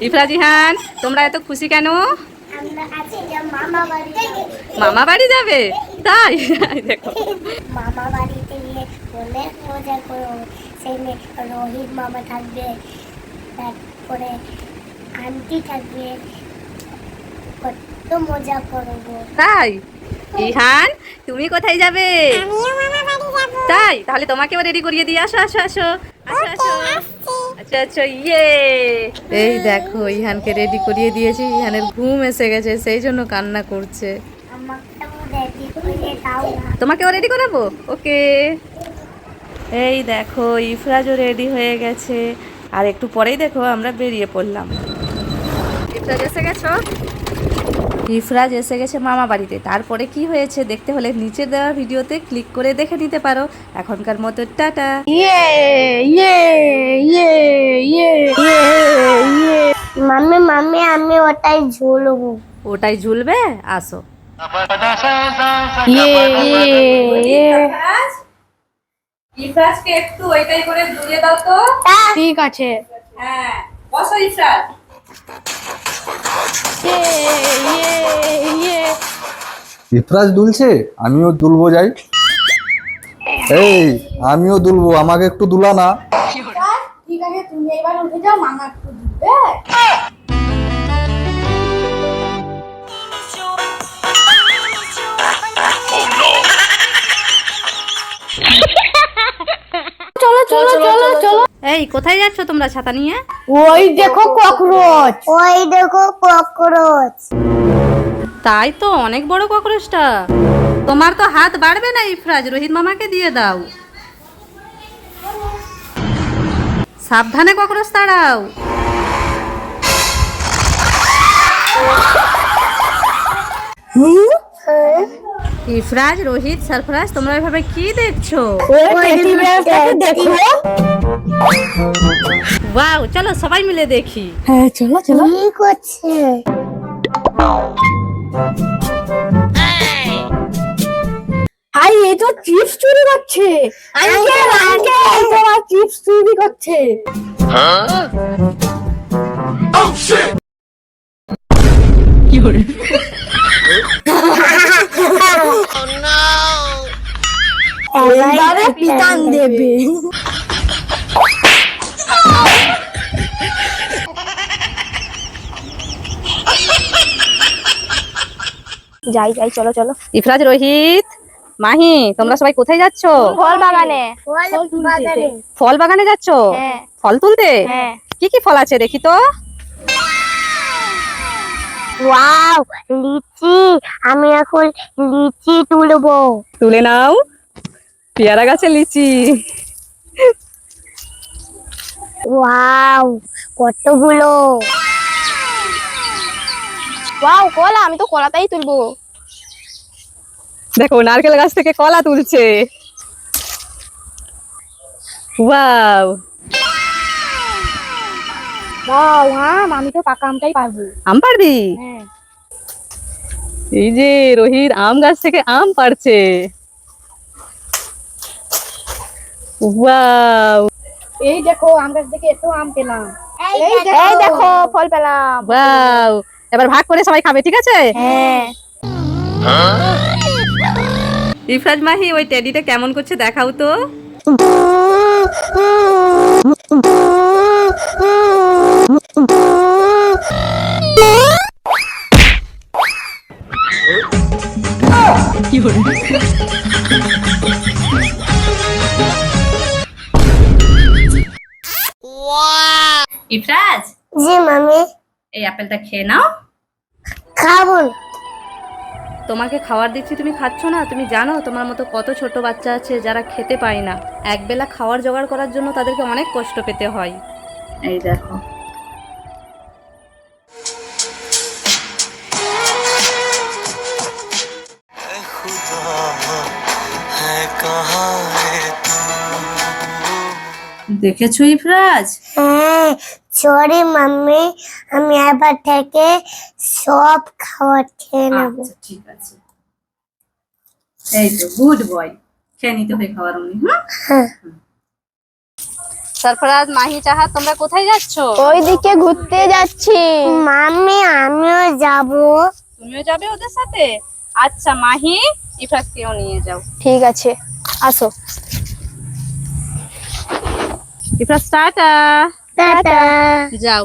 ইফরা জিহান, তোমরা এত খুশি কেন? মামা বাড়ি যাবে তাই? দেখো মামা বাড়িতে গিয়ে অনেক মজা করবো। সেখানে রোহিত মামা থাকবে, তারপরে আন্টি থাকবে, কত মজা করবো। তাই? ইহান, তুমি কোথায় যাবে? তাই? তাহলে তোমাকেও রেডি করিয়ে দিই। আসো আসো আসো আসো আসো। আচ্ছা আচ্ছা, ইয়ে। এই দেখো, ইহানকে রেডি করিয়ে দিয়েছি। ইহানের ঘুম এসে গেছে, সেই জন্য কান্না করছে। তোমাকেও রেডি করাবো? ওকে। এই দেখো, ইফরাজও রেডি হয়ে গেছে। আর একটু পরেই দেখো আমরা বেরিয়ে পড়লাম। ইফরাজ এসে গেছো? ইফরাজ এসে গেছে মামা বাড়িতে। তারপরে কি হয়েছে দেখতে হলে নিচে দেওয়া ভিডিওতে ক্লিক করে দেখে নিতে পারো। এখনকার মতো টাটা। ইয়ে ইয়ে ইয়ে ইয়ে ইয়ে ইয়ে। মাম্মি মাম্মি, আমি ওটাই ঝুলবো। ওটাই ঝুলবে? আসো। ইয়ে ইয়ে ইয়ে। ইফরাজকে একটু ওইটাই করে ঝুলিয়ে দাও তো। ঠিক আছে। হ্যাঁ, বসো ইফরাজ। ইয়ে ইয়ে ইয়ে। ইফরাজ দুলছে, আমিও দুলবো যাই। এই, আমিও দুলবো, আমাকে একটু দুলা না। ঠিক আছে, তুমি এবার উঠে যাও, মামা একটু দিবে। চলো চলো চলো চলো। এই, কোথায় যাচ্ছ তোমরা ছাতা নিয়ে? ওই দেখো ককরোচ, ওই দেখো ককরোচ। তাই তো, অনেক বড় ককরোচটা। তোমার তো হাত বাড়বে না ইফরাজ, রোহিত মামাকে দিয়ে দাও। সাবধানে ককরোচ তাড়াও। ইফরাজ, রোহিত, সরফরাজ, তোমরা এভাবে কি দেখছো? দেখো। ওয়াও, চলো সবাই মিলে দেখি। হ্যাঁ চলো চলো। কি করছে? হাই, এই তো চিপস চুরি করছে। আঙ্কেল আঙ্কেল, তোমার চিপস চুরি করছে। এবারে পিটান দেবে। যাই যাই, চলো চলো। ইফরাজ, রোহিত, মাহি, তোমরা সবাই কোথায় যাচ্ছ? ফল বাগানে। ফল বাগানে যাচ্ছ? হ্যাঁ। ফল তুলতে? হ্যাঁ। কি কি ফল আছে দেখি তো। ওয়াও, লিচি। আমি এখন লিচি তুলবো। তুলে নাও। পেয়ারা গাছে লিচি। ওয়াও, কতগুলো। ওয়াও, কলা। আমি তো কলাটাই তুলবো। দেখো, নারকেল গাছ থেকে কলা তুলছে। ওয়াও। ওয়াও, আমি তো পাকা আমটাই পারবো। আম পারবি? হ্যাঁ। এই যে রোহিত আম গাছ থেকে আম পাড়ছে। ওয়াও। এই দেখো, আম গাছ থেকে এত আম পেলাম। এই দেখো ফল পেলাম। ওয়াও। এবার ভাগ করে সবাই খাবে, ঠিক আছে? হ্যাঁ। ইফরাজ, মাহি, ওই টেডিটা কেমন করছে দেখাও তো। ইফরাজ, জি মামি। এই আপেলটা খেয়ে নাও। খাবো। তোমাকে খাবার দিচ্ছি, তুমি খাচ্ছ না? তুমি জানো তোমার মতো কত ছোট বাচ্চা আছে যারা খেতে পায় না। একবেলা খাওয়ার জোগাড় করার জন্য তাদেরকে অনেক কষ্ট পেতে হয়। এই দেখো। দেখেছো ইফরাজ? হ্যাঁ, সরি মাম্মি, আমি এবার থেকে সব খাবার খেয়ে নেব। আচ্ছা, ঠিক আছে। এই তো গুড বয়। খেয়ে নিতে হয় খাবার অমনি। হ্যাঁ। সরফরাজ, মাহি, চাহাত তোমরা কোথায় যাচ্ছ? ওইদিকে ঘুরতে যাচ্ছি। মাম্মি আমিও যাব। তুমিও যাবে ওদের সাথে? আচ্ছা মাহি, ইফরাজকেও নিয়ে যাও। ঠিক আছে, আসো। ইফরাজ টাটা। টাটা। যাও।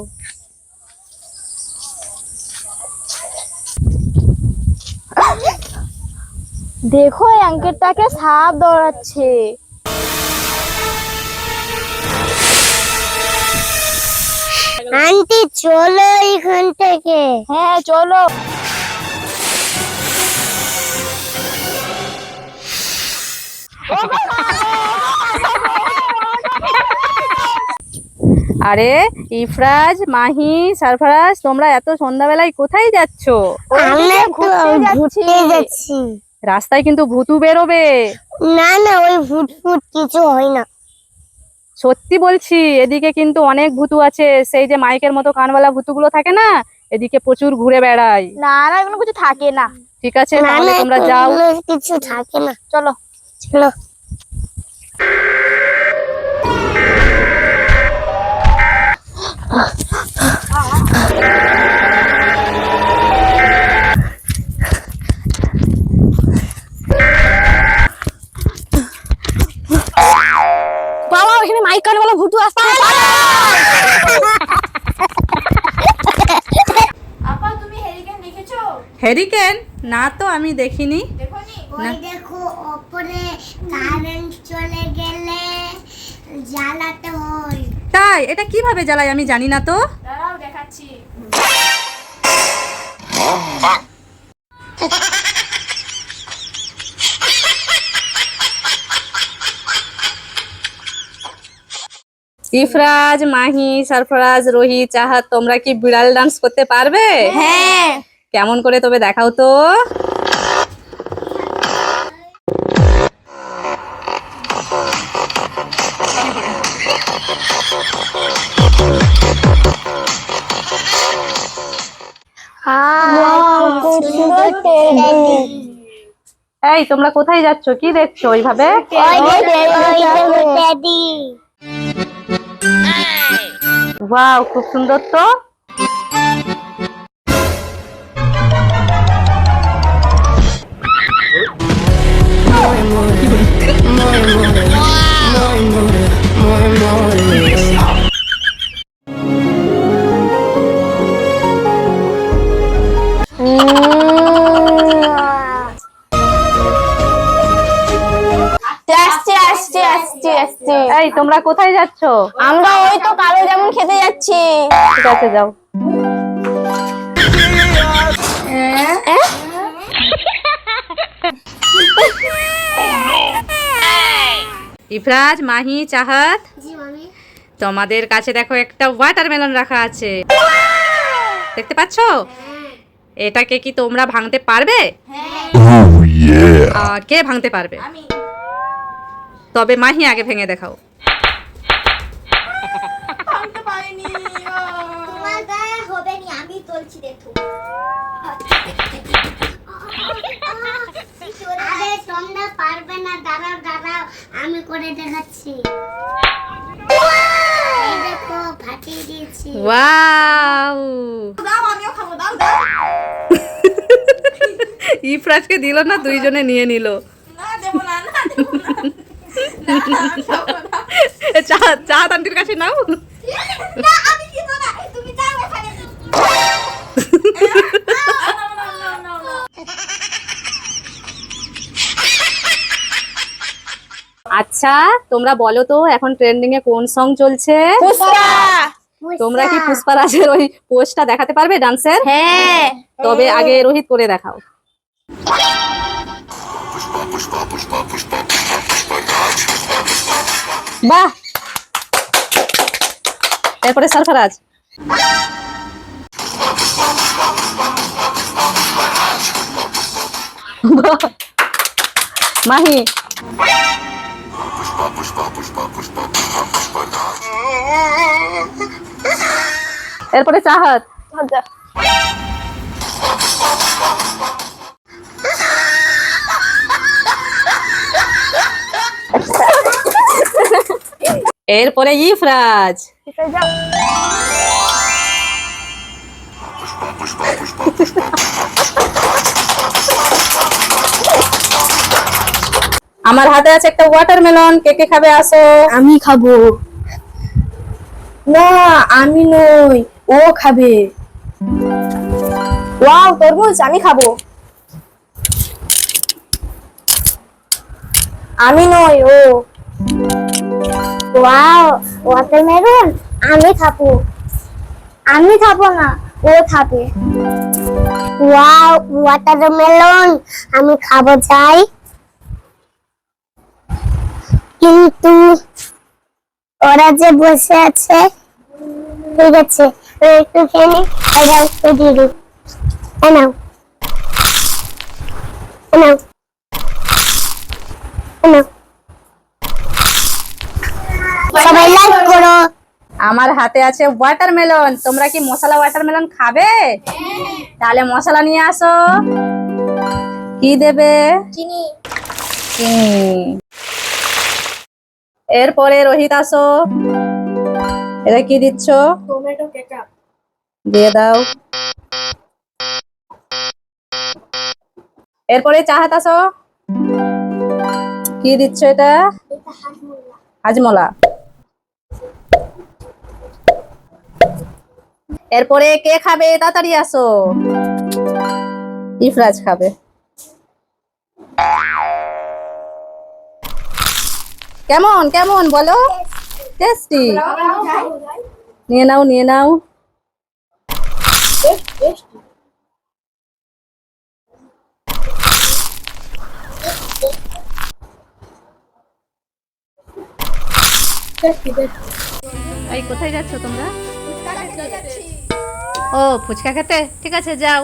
দেখো এই আঙ্কেলটাকে সাপ দৌড়াচ্ছে। আন্টি চলো এখান থেকে। হ্যাঁ চলো। আরে ইফরাজ, মাহি, সরফরাজ তোমরা এত সন্ধ্যাবেলায় কোথায় যাচ্ছ? আমরা ঘুরতে যাচ্ছি। রাস্তায় কিন্তু ভূতু বেরোবে। না না, ওই ভূত ফুট কিছু হয় না। সত্যি বলছি, এদিকে কিন্তু অনেক ভূতু আছে। সেই যে মাইকের মতো কানওয়ালা ভূতুগুলো থাকে না, এদিকে প্রচুর ঘুরে বেড়ায়। না না, এগুলো কিছু থাকে না। ঠিক আছে, তাহলে তোমরা যাও। কিছু থাকে না, চলো চলো। বাবা, ওখানে মাইক কানওয়ালা ভূতু আসছে। আপা তুমি হেরিকেন দেখেছো? হ্যারিকেন? না তো, আমি দেখিনি। দেখোনি? ওই দেখো ওপরে কারেন্ট চলে গেলে জ্বালাতে হয়। তাই? এটা কিভাবে জ্বালায় আমি জানি না তো। দাঁড়াও দেখাচ্ছি। ইফরাজ, মাহি, সরফরাজ, রোহিত, চাহাত তোমরা কি বিড়াল ডান্স করতে পারবে? হ্যাঁ। কেমন করে তবে দেখাও তো। এই তোমরা কোথায় যাচ্ছ? কি দেখছো ওইভাবে? ওয়াও, খুব সুন্দর তো। আসছে আসছে আসছে আসছে। এই তোমরা কোথায় যাচ্ছ? আমরা ওই তো কালো যেমন খেতে যাচ্ছি। ঠিক আছে, যাও। ইফরাজ, মাহি, চাহাত জি মামি। তোমাদের কাছে দেখো একটা ওয়াটারমেলন রাখা আছে, দেখতে পাচ্ছ? এটাকে কি তোমরা ভাঙতে পারবে? কে ভাঙতে পারবে? তবে মাহি আগে ভেঙে দেখাও। তোমার গায়ে হবে নি, আমি তুলছি দেখো। আরে তোমরা পারবে না, দাঁড়াও দাঁড়াও আমি করে দেখাচ্ছি। এই দেখো ফাটিয়ে দিয়েছি। ওয়াও! ইফরাজকে দিল না, দুইজনে নিয়ে নিল। চাঁদ আন্টির কাছে নাও। না আমি দিব না, তুমি যাও এখানে। আচ্ছা তোমরা বলো তো, এখন ট্রেন্ডিং এ কোন সং চলছে? তোমরা কি পুষ্পারাজের ওই পোস্টটা দেখাতে পারবে ডান্সের? হ্যাঁ। তবে আগে রোহিত করে দেখাও। বাহ! এরপরে সরফরাজ। মাহি। এরপরে চাহাত। এরপরে ইফরাজ। আমার হাতে আছে একটা ওয়াটারমেলন, কে কে খাবে আসো। আমি খাবো। না আমি নই, ও খাবে। ওয়াও তরমুজ, আমি খাবো। আমি নই, ও। ওয়াও ওয়াটারমেলন, আমি খাবো। আমি খাবো না, ও খাবে। ওয়াও ওয়াটারমেলন, আমি খাবো চাই। কিন্তু ওরা যে বসে আছে, ঠিক আছে একটু খেয়ে নি, এটা একটু দিয়ে দিই। এ নাও, এ নাও, এ নাও। সবাই লাইক করো। আমার হাতে আছে ওয়াটারমেলন, তোমরা কি মশলা ওয়াটারমেলন খাবে? তাহলে মশলা নিয়ে আসো। কি দেবে? চিনি। চিনি। এরপরে রোহিত আসো, এটা কি দিচ্ছ? Tomato ketchup. দিয়ে দাও। এরপরে চাহাত আসো, কি দিচ্ছ এটা? হাজমোলা। এরপরে কে খাবে? তাড়াতাড়ি আসো। ইফরাজ খাবে। কেমন কেমন বলো? টেস্টি। নিয়ে নাও, নিয়ে নাও। এই কোথায় যাচ্ছ তোমরা? ও ফুচকা খেতে, ঠিক আছে যাও।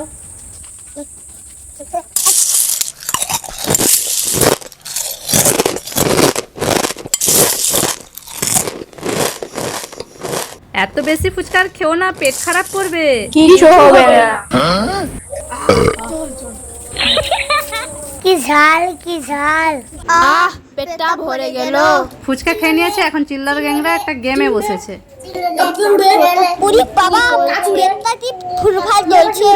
এত বেশি ফুচকা আর খেও না, পেট খারাপ করবে। কিছু হবে না। কি ঝাল, কি ঝাল। পেটটা ভরে গেল। ফুচকা খেয়ে নিয়েছে, এখন চিল্লার গ্যাংরা একটা গেমে বসেছে। পুরি বাবা, পেটটা কি ফুলফাল জ্বলছে।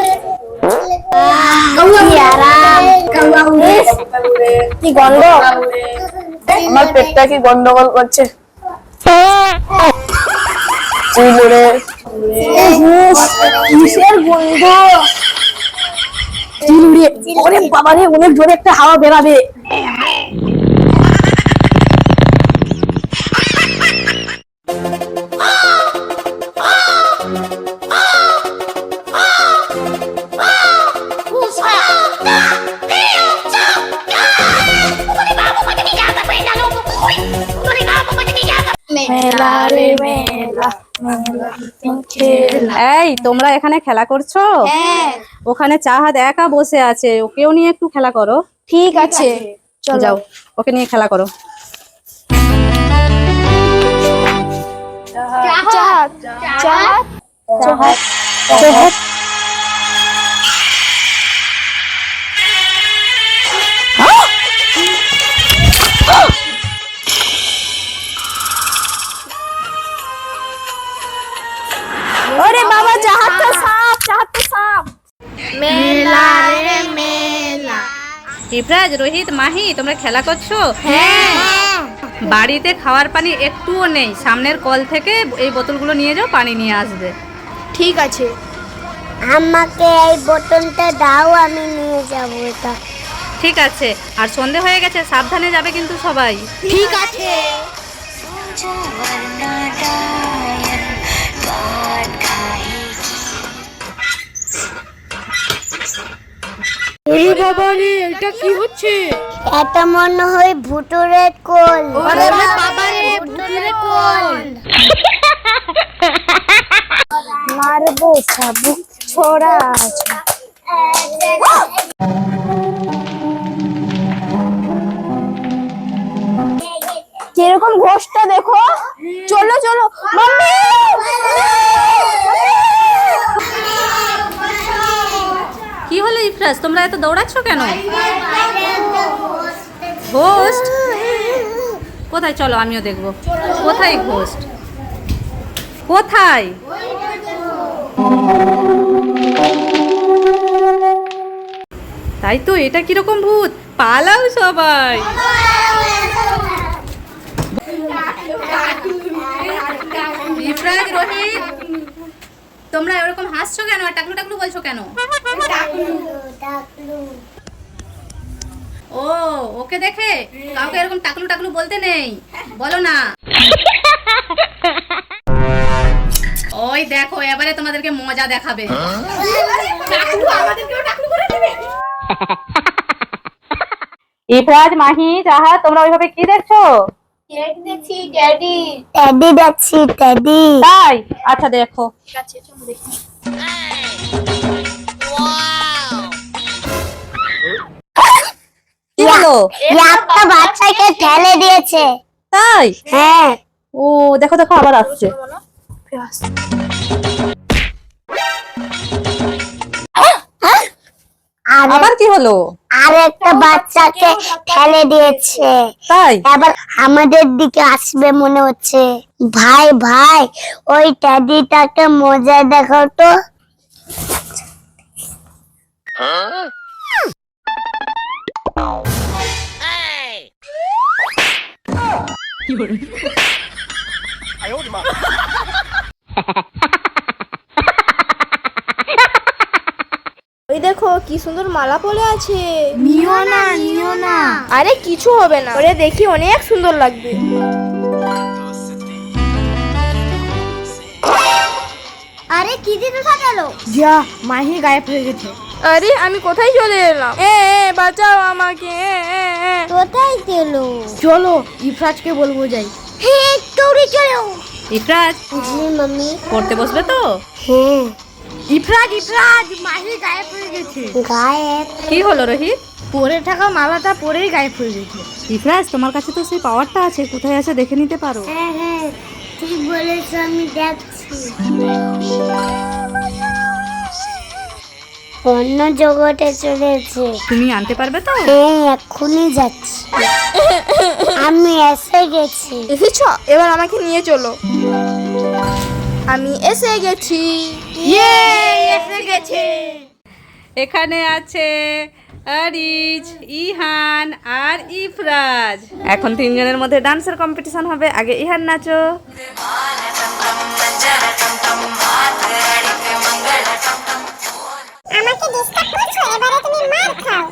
কি গন্ধ, আমার পেটটা কি গন্ডগোল করছে। কিসের গন্ধ? চিলুড়ে। ওরে বাবারে, অনেক জোরে একটা হাওয়া বেরাবে। মেলা রে মেলা, এই তোমরা এখানে খেলা করছো? ওখানে চাহাত একা বসে আছে, ওকেও নিয়ে একটু খেলা করো। ঠিক আছে চলো। যাও, ওকে নিয়ে খেলা করো। চাহাত, চাহাত, চাহাত, চাহাত। ওরে বাবা, চাহাতটা সাপ, চাহাতটা সাপ। মেলা রে মেলা। ইফরাজ, রোহিত, মাহি, তোমরা খেলা করছো? বাড়িতে খাওয়ার পানি একটুও নেই, সামনের কল থেকে এই বোতলগুলো নিয়ে যাও, পানি নিয়ে আসবে। ঠিক আছে। আমাকে এই বোতলটা দাও, আমি নিয়ে যাব এটা। ঠিক আছে, আর সন্ধে হয়ে গেছে, সাবধানে যাবে কিন্তু সবাই। ঠিক আছে। এটা কি হচ্ছে? এটা মনে হয় ভুতুরের কোল। ওরে বাবারে, ভুতুরে কোল। মারবো সাবুক ছোড়া। কিরকম ঘোষটা দেখো। চলো চলো মাম্মি। কি হলো ইফরাজ, তোমরা এত দৌড়াচ্ছ কেন? হোস্ট কোথায়? চলো আমিও দেখবো। কোথায় ঘোস্ট? কোথায়? তাই তো, এটা কিরকম ভূত? পালাও সবাই। ইফরাজ, রোহিত, তোমরা এরকম হাসছো কেন আর টাকলু টাকলু বলছো কেন? ও, ওকে দেখে কাউকে এরকম টাকলু টাকলু বলতে নেই, বলো না। ওই দেখো, এবারে তোমাদেরকে মজা দেখাবে। ইফরাজ, মাহি, জাহা, তোমরা ওইভাবে কি দেখছো? টেডি দেখছি, টেডি। তাই? আচ্ছা দেখো। কি হলো? একটা বাচ্চাকে ঠেলে দিয়েছে। তাই? হ্যাঁ। ও, দেখো দেখো, আবার আসছে। আবার কি হলো? আর একটা বাচ্চাকে ঠেলে দিয়েছে। তাই? আবার আমাদের দিকে আসবে মনে হচ্ছে। ভাই ভাই, ওই টেডিটাকে মজা দেখাও তো। ওই দেখো কি সুন্দর মালা পরে আছে। নিও না। আরে কিছু হবে না, ওরে দেখি অনেক সুন্দর লাগবে। আরে কি দিতে সাজালো? যা, মাহি গায়েব হয়ে গেছে। আরে আমি কোথায় চলে এলাম? বাঁচাও আমাকে। কোথায় গেল? চলো ইফরাজকে বলবো যাই। হ্যাঁ, দৌড়ে চলো। ইফরাজ, মাম্মি। পড়তে বসবে তো? হ্যাঁ। ইফরাজ, মাহি গায়েব হয়ে গেছে। গায়েব? কি হলো রোহিত? পরে থাকা মালাটা পরেই গায়েব হয়ে গেছে। ইফরাজ, তোমার কাছে তো সেই পাওয়ারটা আছে, কোথায় আছে দেখে নিতে পারো। হ্যাঁ, তুই বলেছ, আমি দেখছি। অন্য জগতে চলেছে। তুমি আনতে পারবে তো? হ্যাঁ, এক্ষুনি যাচ্ছি। আমি এসে গেছি। এসেছ? এবার আমাকে নিয়ে চলো। আমি এসে গেছি। এসে গেছে। এখানে আছে আরিজ, ইহান আর ইফরাজ। এখন তিনজনের মধ্যে ডান্সের কম্পিটিশন হবে। আগে ইহান নাচো। আমাকে ডিস্টার্ব করছো, এবারে তুমি মার খাও।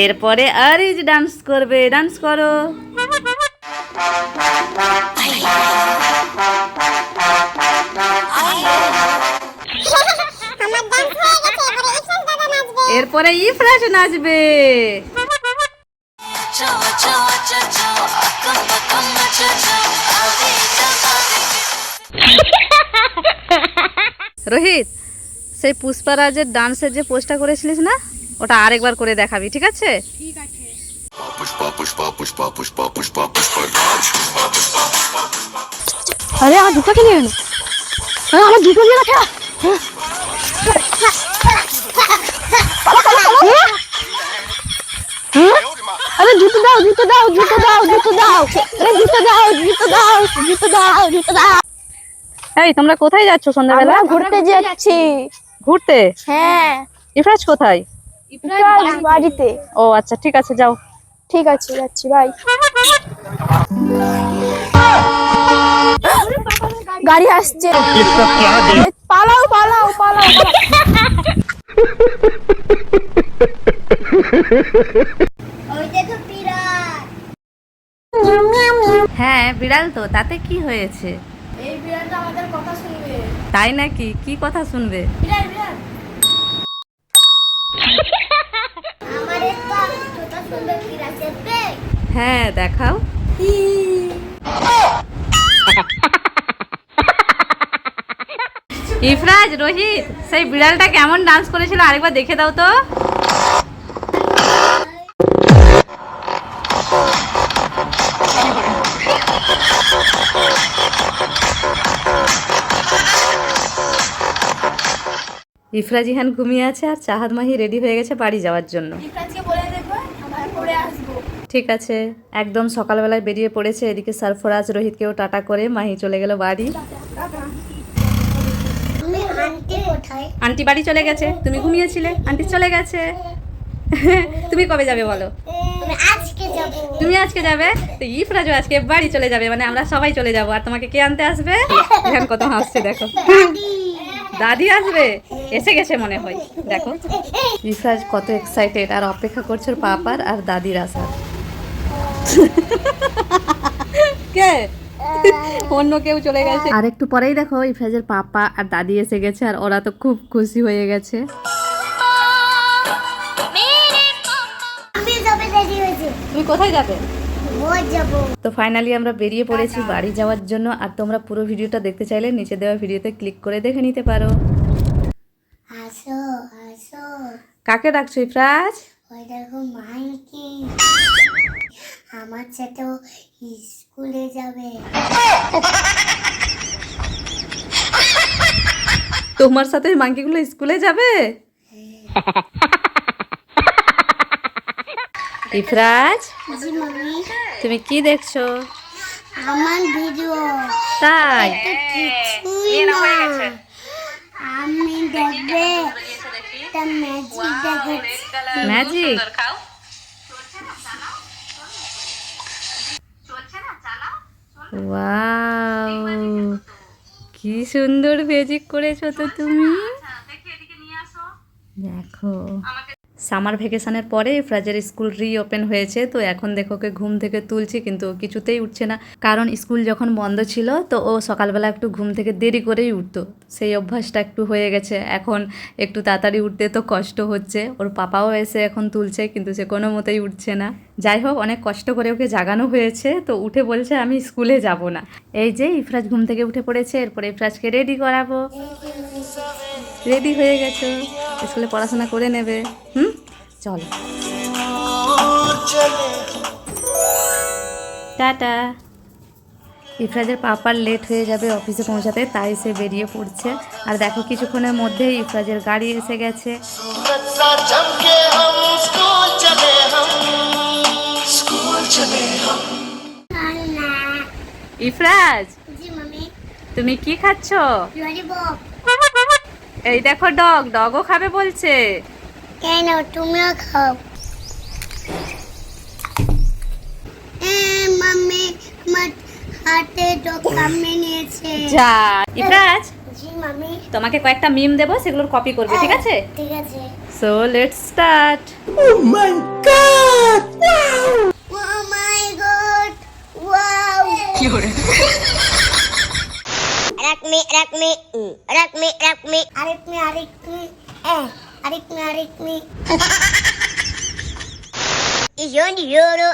এরপরে আরিজ ডান্স করবে। ডান্স করো। আমার ডান্স হয়ে গেছে, এবারে ইফরাজ দাদা নাচবে। এরপরে ইফরাজ নাচবে। রোহিত, সেই পুষ্পারাজের ডান্সের যে পোস্টটা করেছিলিস না, ওটা আরেকবার করে দেখাবি, ঠিক আছে? আরে আমার জুতো কিনে এলো। আমার জুতো নিয়ে রাখা। আরে জুতো দাও। আরে জুতো দাও। এই, তোমরা কোথায় যাচ্ছ সন্ধ্যাবেলা? ঘুরতে যাচ্ছি। ঘুরতে? হ্যাঁ, ইফরাজ কোথায়? বাড়িতে। ও আচ্ছা, ঠিক আছে, যাও। ঠিক আছে, যাচ্ছি, বাই। গাড়ি আসছে। পালাও। ওই দেখো বিড়াল। হ্যাঁ, বিড়াল তো, তাতে কি হয়েছে? এই বিড়ালটা আমাদের কথা শুনবে। তাই নাকি? কি কথা শুনবে? বিড়াল। আমার একটা ছোট সুন্দর বিড়াল দেখবে। হ্যাঁ, দেখাও। ইফরাজ, রোহিত, সেই বিড়ালটা কেমন ডান্স করেছিল আরেকবার দেখে দাও তো। ইফরাজ, ইহান ঘুমিয়ে আছে আর চাহাদ মাহি রেডি হয়ে গেছে বাড়ি যাওয়ার জন্য। ইফরাজকে বলে দেখো আমরা পরে আসবো। ঠিক আছে, একদম সকালবেলায় বেরিয়ে পড়েছে। এদিকে সরফরাজ রোহিতকেও টাটা করে মাহি চলে গেল বাড়ি। আন্টি কোথায়? আন্টি বাড়ি চলে গেছে, তুমি ঘুমিয়েছিলে, আন্টি চলে গেছে। তুমি কবে যাবে বলো? আমি আজকে যাব। তুমি আজকে যাবে, তো ইফরাজও আজকে বাড়ি চলে যাবে, মানে আমরা সবাই চলে যাব। আর তোমাকে কে আনতে আসবে? এখন কত হাসছে দেখো। দাদি আসবে, এসে গেছে মনে হয়। দেখো ইফরাজ কত এক্সাইটেড আর অপেক্ষা করছে ওর পাপার আর দাদির আসার। কে? অন্য কেউ চলে গেছে। আর একটু পরেই দেখো ইফরাজের পাপা আর দাদি এসে গেছে, আর ওরা তো খুব খুশি হয়ে গেছে। আমি যাবে রেডি হয়েছে। তুমি কোথায় যাবে? ওই যাব। তো ফাইনালি আমরা বেরিয়ে পড়েছি বাড়ি যাওয়ার জন্য। আর তোমরা পুরো ভিডিওটা দেখতে চাইলে নিচে দেওয়া ভিডিওতে ক্লিক করে দেখে নিতে পারো। আসো আসো। কাকে ডাকছো ইফরাজ? ওই দেখো মাইকি আমার সাথেও স্কুলে যাবে। তোমার সাথে ওই মাংকিগুলো স্কুলে যাবে? ইফরাজ, জি মামি। তুমি কি দেখছো? আমার ভিডিও। তাই? কিছুই না। আমি দেখবে একটা ম্যাজিক দেখাচ্ছি। ম্যাজিক? ওয়াও, কি সুন্দর ম্যাজিক করেছো তো তুমি। দেখো সামার ভ্যাকেশনের পরে ইফরাজের স্কুল রিওপেন হয়েছে। তো এখন দেখো ওকে ঘুম থেকে তুলছি, কিন্তু ও কিছুতেই উঠছে না। কারণ স্কুল যখন বন্ধ ছিল তো ও সকালবেলা একটু ঘুম থেকে দেরি করেই উঠতো, সেই অভ্যাসটা একটু হয়ে গেছে। এখন একটু তাড়াতাড়ি উঠতে তো কষ্ট হচ্ছে। ওর পাপাও এসে এখন তুলছে, কিন্তু সে কোনো মতেই উঠছে না। যাই হোক, অনেক কষ্ট করে ওকে জাগানো হয়েছে, তো উঠে বলছে আমি স্কুলে যাব না। এই যে ইফরাজ ঘুম থেকে উঠে পড়েছে, এরপরে ইফরাজকে রেডি করাবো। রেডি হয়ে গেছো, স্কুলে পড়াশোনা করে নেবে। চলো টাটা। ইফরাজের পাপার লেট হয়ে যাবে অফিসে পৌঁছাতে, তাই সে বেরিয়ে পড়ছে। আর দেখো কিছুক্ষণের মধ্যেই ইফরাজের গাড়ি এসে গেছে। ইফরাজ, জি মামি। তুমি কি খাচ্ছো? ললিপপ। এই দেখো ডগ, ডগও খাবে বলছে। কেন তুমিও খাও? মাম্মি আমার হাতে তো কামড়ে নিয়েছে। যা ইফরাজ, জি মামি। তোমাকে কয়েকটা মিম দেবো, সেগুলোর কপি করবে, ঠিক আছে? ঠিক আছে। So let's start. Oh my god, wow. রাখমি আরেকমি ইয়নি ওরো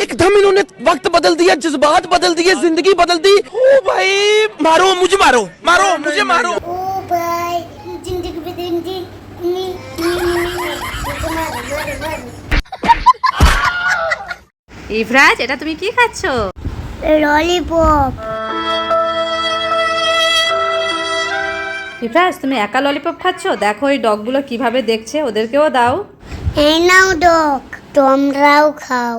एकदम इन्होंने वक्त बदल दिया, जज्बात बदल दिए, जिंदगी बदल दी। ओ भाई मारो मुझे, मारो मारो मुझे, मारो। ও ভাই জিंदगी बदलती नी ইফরাজ, এটা তুমি কি খাচ্ছো? ললিপপ। ইফরাজ, তুমি একা ললিপপ খাচ্ছো? দেখো এই ডগগুলো কিভাবে দেখছে, ওদেরকেও দাও। এই নাও ডগ, তোমরাও খাও।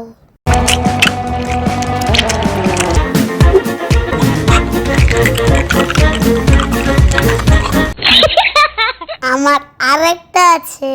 আমার আরেকটা আছে।